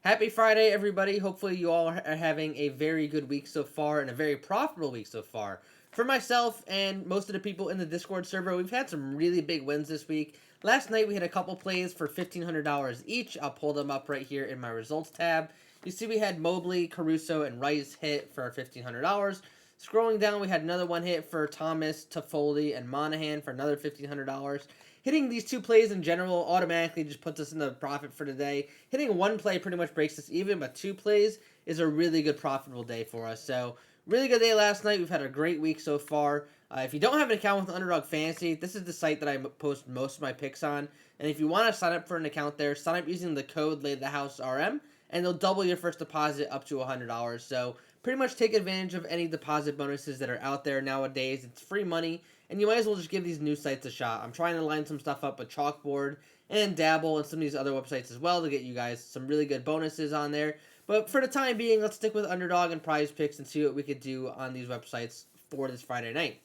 Happy Friday, everybody. Hopefully, you all are having a very good week so far and a very profitable week so far. For myself and most of the people in the Discord server, we've had some really big wins this week. Last night, we had a couple plays for $1,500 each. I'll pull them up right here in my results tab. You see, we had Mobley, Caruso, and Rice hit for $1,500. Scrolling down, we had another one hit for Thomas, Toffoli, and Monahan for another $1,500. Hitting these two plays in general automatically just puts us in the profit for today. Hitting one play pretty much breaks us even, but two plays is a really good profitable day for us. So, really good day last night. We've had a great week so far. If you don't have an account with Underdog Fantasy, this is the site that I post most of my picks on. And if you want to sign up for an account there, sign up using the code LayTheHouseRM, and they'll double your first deposit up to $100. So, pretty much take advantage of any deposit bonuses that are out there nowadays. It's free money, and you might as well just give these new sites a shot. I'm trying to line some stuff up with Chalkboard and Dabble and some of these other websites as well to get you guys some really good bonuses on there. But for the time being, let's stick with Underdog and Prizepicks and see what we could do on these websites for this Friday night.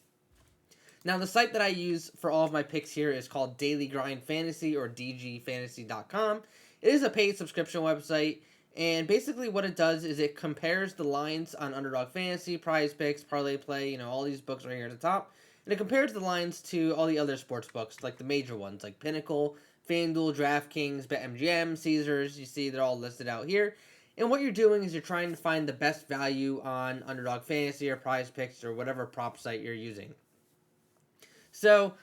Now, the site that I use for all of my picks here is called Daily Grind Fantasy, or dgfantasy.com. It is a paid subscription website, and basically what it does is it compares the lines on Underdog Fantasy, Prizepicks, Parlay Play, all these books right here at the top, and it compares the lines to all the other sports books, like the major ones, like Pinnacle, FanDuel, DraftKings, BetMGM, Caesars. You see they're all listed out here. And what you're doing is you're trying to find the best value on Underdog Fantasy or Prizepicks or whatever prop site you're using. So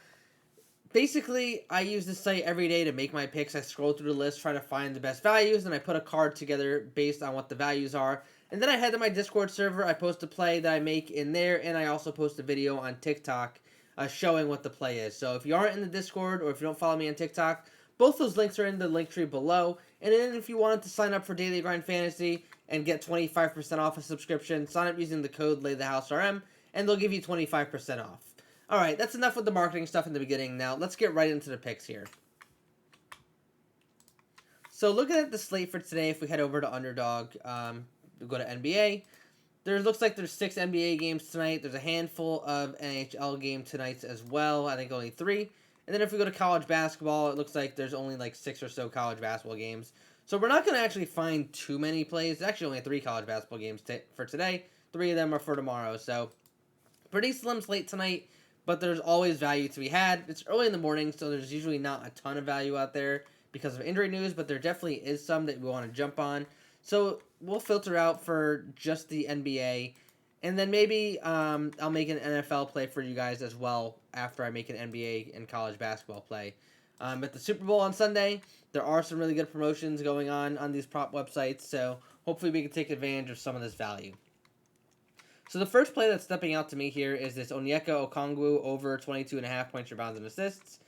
basically, I use this site every day to make my picks. I scroll through the list, try to find the best values, and I put a card together based on what the values are. And then I head to my Discord server. I post a play that I make in there, and I also post a video on TikTok showing what the play is. So if you aren't in the Discord or if you don't follow me on TikTok, both those links are in the link tree below. And then if you wanted to sign up for Daily Grind Fantasy and get 25% off a subscription, sign up using the code LayTheHouseRM, and they'll give you 25% off. Alright, that's enough with the marketing stuff in the beginning. Now, let's get right into the picks here. So, looking at the slate for today, if we head over to Underdog, we go to NBA. Looks like there's 6 NBA games tonight. There's a handful of NHL game tonight as well. I think only 3. And then if we go to college basketball, it looks like there's only like 6 or so college basketball games. So, we're not going to actually find too many plays. There's actually only 3 college basketball games for today. 3 of them are for tomorrow. So, pretty slim slate tonight, but there's always value to be had. It's early in the morning, so there's usually not a ton of value out there because of injury news, but there definitely is some that we want to jump on. So we'll filter out for just the NBA, and then maybe I'll make an NFL play for you guys as well after I make an NBA and college basketball play. At the Super Bowl on Sunday, there are some really good promotions going on these prop websites, so hopefully we can take advantage of some of this value. So the first play that's stepping out to me here is this Onyeka Okongwu over 22.5 points, rebounds, and assists.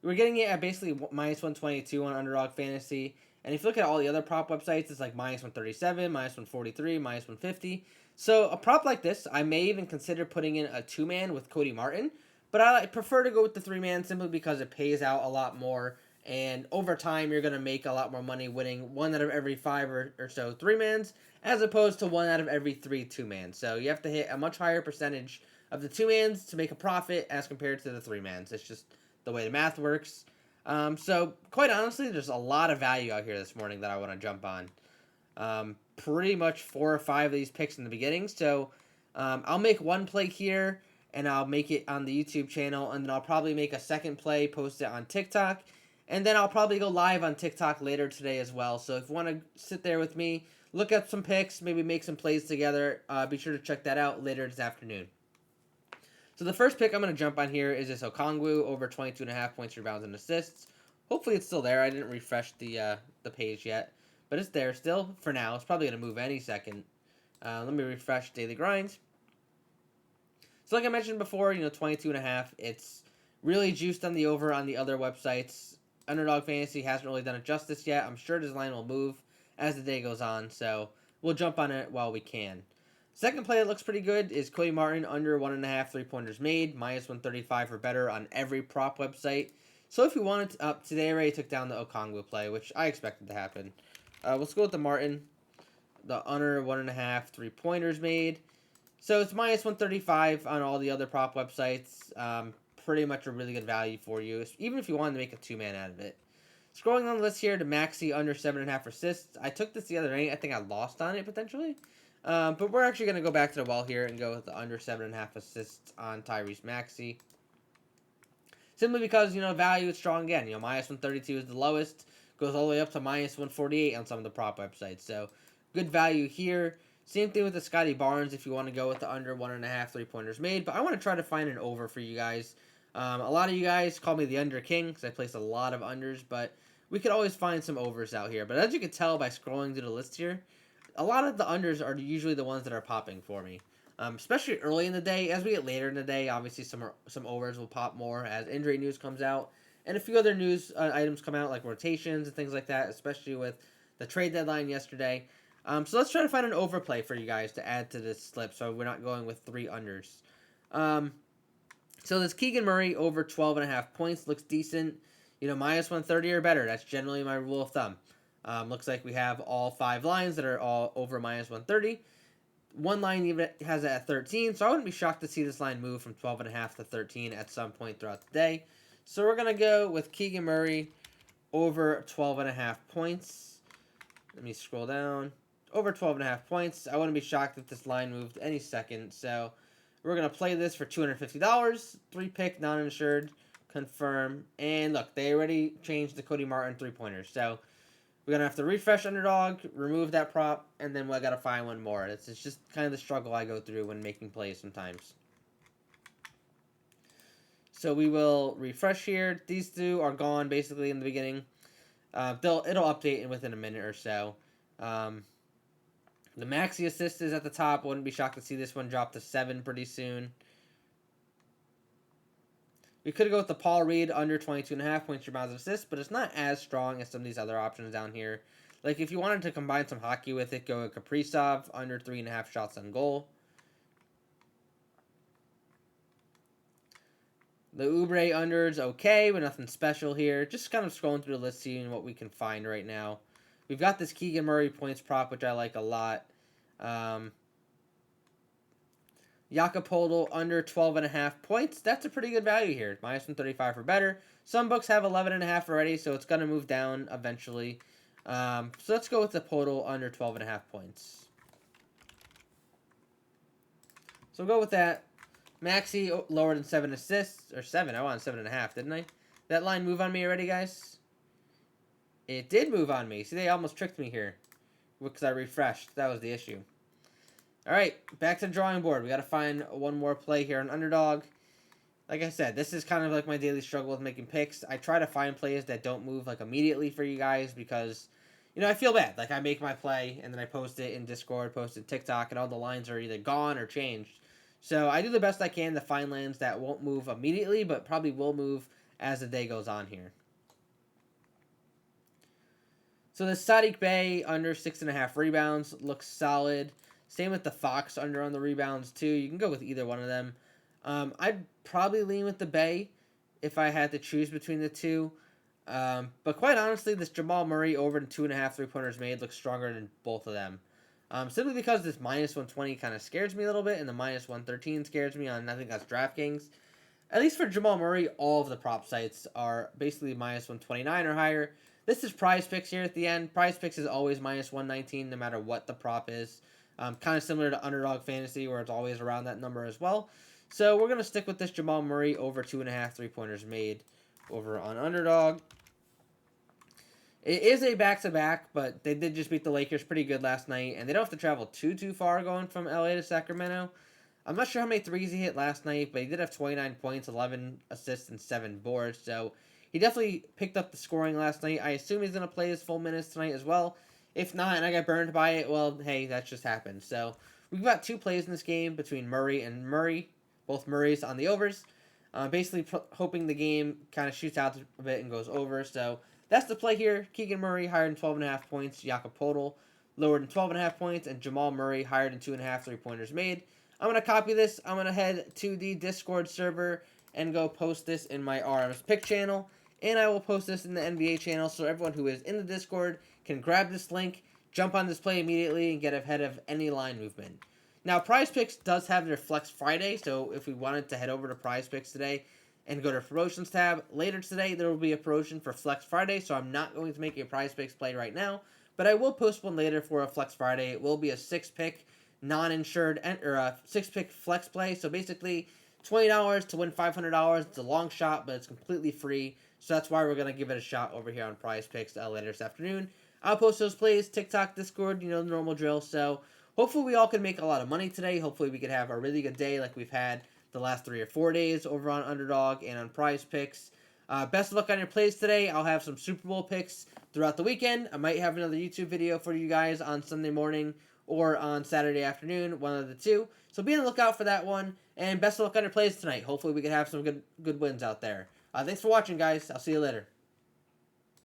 We're getting it at basically minus 122 on Underdog Fantasy. And if you look at all the other prop websites, it's like minus 137, minus 143, minus 150. So a prop like this, I may even consider putting in a 2-man with Cody Martin. But I prefer to go with the 3-man simply because it pays out a lot more. And over time, you're going to make a lot more money winning 1 out of every 5 or so 3-mans, as opposed to 1 out of every 3 2-mans. So you have to hit a much higher percentage of the 2-mans to make a profit as compared to the 3-mans. It's just the way the math works. So quite honestly, there's a lot of value out here this morning that I want to jump on. Pretty much 4 or 5 of these picks in the beginning. So I'll make one play here, and I'll make it on the YouTube channel, and then I'll probably make a second play, post it on TikTok, and then I'll probably go live on TikTok later today as well. So if you want to sit there with me, look up some picks, maybe make some plays together, be sure to check that out later this afternoon. So the first pick I'm going to jump on here is this Okongwu over 22.5 points, rebounds, and assists. Hopefully it's still there. I didn't refresh the page yet, but it's there still for now. It's probably going to move any second. Let me refresh Daily Grind. So like I mentioned before, 22.5. It's really juiced on the over on the other websites. Underdog Fantasy hasn't really done it justice yet. I'm sure this line will move as the day goes on, so we'll jump on it while we can. Second play that looks pretty good is Cody Martin under 1.5 3-pointers made, minus 135 or better on every prop website. So if you wanted today I already took down the Okongwu play, which I expected to happen. Let's go with the Martin, the under 1.5 3-pointers made. So it's minus 135 on all the other prop websites. Pretty much a really good value for you, even if you wanted to make a 2-man out of it. Scrolling on the list here to Maxi under 7.5 assists. I took this the other night. I think I lost on it potentially. But we're actually going to go back to the well here and go with the under 7.5 assists on Tyrese Maxey. Simply because, value is strong again. Minus 132 is the lowest. Goes all the way up to minus 148 on some of the prop websites. So, good value here. Same thing with the Scotty Barnes if you want to go with the under 1.5 3-pointers made. But I want to try to find an over for you guys. A lot of you guys call me the under king because I place a lot of unders. But we could always find some overs out here. But as you can tell by scrolling through the list here, a lot of the unders are usually the ones that are popping for me. Especially early in the day. As we get later in the day, obviously some overs will pop more as injury news comes out. And a few other news items come out like rotations and things like that, especially with the trade deadline yesterday. So let's try to find an overplay for you guys to add to this slip so we're not going with 3 unders. So this Keegan Murray over 12.5 points looks decent. Minus 130 or better. That's generally my rule of thumb. Looks like we have all 5 lines that are all over minus 130. One line even has it at 13, so I wouldn't be shocked to see this line move from 12.5 to 13 at some point throughout the day. So we're going to go with Keegan Murray over 12.5 points. Let me scroll down. Over 12.5 points. I wouldn't be shocked if this line moved any second. So we're going to play this for $250. 3-pick, non-insured, confirm. And look, they already changed the Cody Martin 3-pointers. So we're going to have to refresh Underdog, remove that prop, and then we got to find one more. It's just kind of the struggle I go through when making plays sometimes. So we will refresh here. These two are gone basically in the beginning. It'll update within a minute or so. The Maxi assist is at the top. Wouldn't be shocked to see this one drop to 7 pretty soon. We could go with the Paul Reed under 22.5 points, rebounds, and assists, but it's not as strong as some of these other options down here. Like if you wanted to combine some hockey with it, go with Kaprizov under 3.5 shots on goal. The Oubre under is okay, but nothing special here. Just kind of scrolling through the list, seeing what we can find right now. We've got this Keegan Murray points prop, which I like a lot. Jakob Poeltl under 12.5 points. That's a pretty good value here. Minus 135 or better. Some books have 11.5 already, so it's going to move down eventually. So let's go with the Poeltl under 12.5 points. So we'll go with that. Maxi lower than 7 assists. Or 7. I wanted 7.5, didn't I? That line move on me already, guys? It did move on me. See, they almost tricked me here. Because I refreshed. That was the issue. Alright, back to the drawing board. We got to find one more play here on Underdog. Like I said, this is kind of like my daily struggle with making picks. I try to find plays that don't move like immediately for you guys because, I feel bad. Like I make my play and then I post it in Discord, post it TikTok, and all the lines are either gone or changed. So I do the best I can to find lands that won't move immediately, but probably will move as the day goes on here. So the Sadiq Bey under 6.5 rebounds looks solid. Same with the Fox under on the rebounds too. You can go with either one of them. I'd probably lean with the Bey if I had to choose between the two. But quite honestly, this Jamal Murray over the 2.5 3-pointers made looks stronger than both of them. Simply because this minus 120 kind of scares me a little bit, and the minus 113 scares me on, I think that's DraftKings. At least for Jamal Murray, all of the prop sites are basically minus 129 or higher. This is Prizepicks here at the end. Prizepicks is always minus 119 no matter what the prop is. Kind of similar to Underdog Fantasy where it's always around that number as well. So we're going to stick with this Jamal Murray over 2.5 3-pointers made over on Underdog. It is a back-to-back, but they did just beat the Lakers pretty good last night, and they don't have to travel too far going from LA to Sacramento. I'm not sure how many threes he hit last night, but he did have 29 points, 11 assists, and 7 boards, so he definitely picked up the scoring last night. I assume he's going to play his full minutes tonight as well. If not, and I got burned by it, well, hey, that just happened. So we've got 2 plays in this game between Murray and Murray, both Murrays on the overs. Basically hoping the game kind of shoots out a bit and goes over, so that's the play here. Keegan Murray higher than 12.5 points. Jakob Poeltl lower than 12.5 points. And Jamal Murray higher than 2.5 3-pointers made. I'm going to copy this. I'm going to head to the Discord server and go post this in my RMS pick channel. And I will post this in the NBA channel so everyone who is in the Discord can grab this link, jump on this play immediately, and get ahead of any line movement. Now, Prizepicks does have their Flex Friday, so if we wanted to head over to Prizepicks today, and go to promotions tab. Later today, there will be a promotion for Flex Friday, so I'm not going to make a Prizepicks play right now, but I will post one later for a Flex Friday. It will be a 6-pick non-insured or a 6-pick flex play. So basically, $20 to win $500. It's a long shot, but it's completely free. So that's why we're gonna give it a shot over here on Prizepicks later this afternoon. I'll post those plays, TikTok, Discord, the normal drill. So hopefully we all can make a lot of money today. Hopefully we could have a really good day like we've had the last 3 or 4 days over on Underdog and on Prizepicks. Best of luck on your plays today. I'll have some Super Bowl picks throughout the weekend. I might have another YouTube video for you guys on Sunday morning or on Saturday afternoon, one of the two. So be on the lookout for that one. And best of luck on your plays tonight. Hopefully we can have some good wins out there. Thanks for watching, guys. I'll see you later.